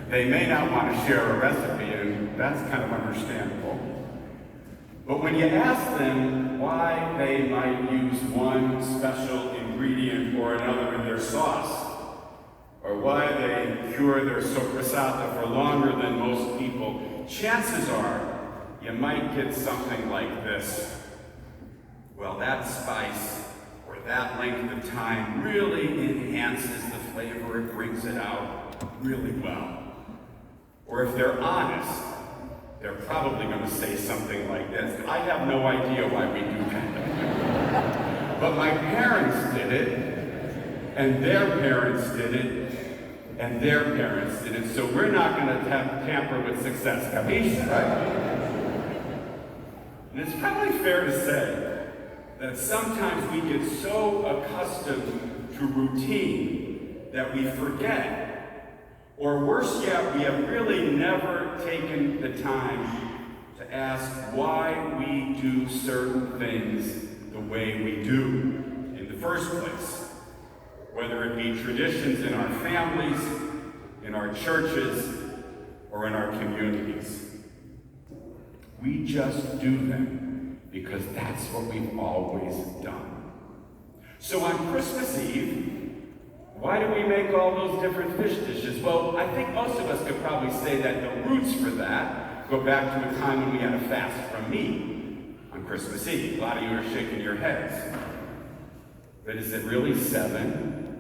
They may not want to share a recipe, and that's kind of understandable. But when you ask them why they might use one special ingredient or another in their sauce, or why they cure their soppressata for longer than most people, chances are you might get something like this. Well, that spice or that length of time really enhances the flavor, it brings it out really well. Or if they're honest, they're probably going to say something like this: I have no idea why we do that. But my parents did it, and their parents did it, and their parents did it, so we're not going to tamper with success. Capisce, right? And it's probably fair to say that sometimes we get so accustomed to routine that we forget. Or worse yet, we have really never taken the time to ask why we do certain things the way we do in the first place. Whether it be traditions in our families, in our churches, or in our communities. We just do them because that's what we've always done. So on Christmas Eve, why do we make all those different fish dishes? Well, I think most of us could probably say that the roots for that go back to a time when we had a fast from meat on Christmas Eve. A lot of you are shaking your heads. But is it really 7?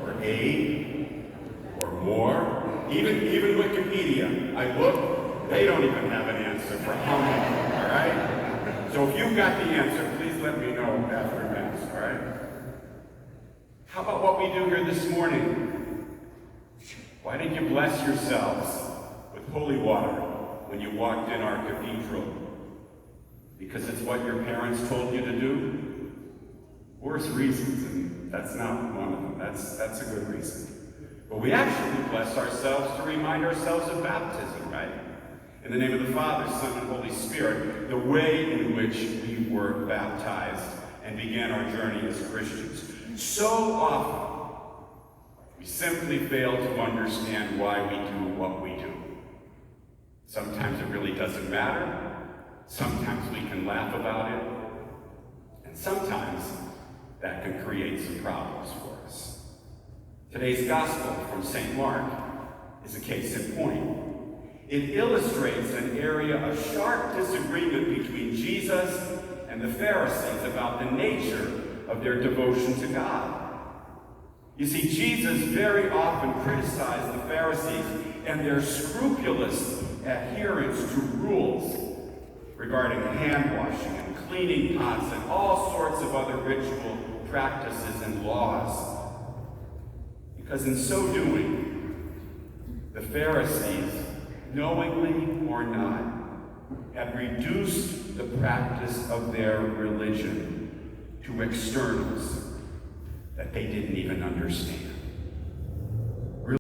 Or 8? Or more? Even Wikipedia, I looked, they don't even have an answer for how many, all right? So if you've got the answer, please let me know after Mass, all right? How about what we do here this morning? Why did you bless yourselves with holy water when you walked in our cathedral? Because it's what your parents told you to do? Worse reasons, and that's not one of them. That's a good reason. But we actually bless ourselves to remind ourselves of baptism, right? In the name of the Father, Son, and Holy Spirit, the way in which we were baptized and began our journey as Christians. So often, we simply fail to understand why we do what we do. Sometimes it really doesn't matter. Sometimes we can laugh about it. And sometimes that can create some problems for us. Today's gospel from St. Mark is a case in point. It illustrates an area of sharp disagreement between Jesus and the Pharisees about the nature of their devotion to God. You see, Jesus very often criticized the Pharisees and their scrupulous adherence to rules regarding hand washing and cleaning pots and all sorts of other ritual practices and laws. Because in so doing, the Pharisees, knowingly or not, had reduced the practice of their religion to externals that they didn't even understand.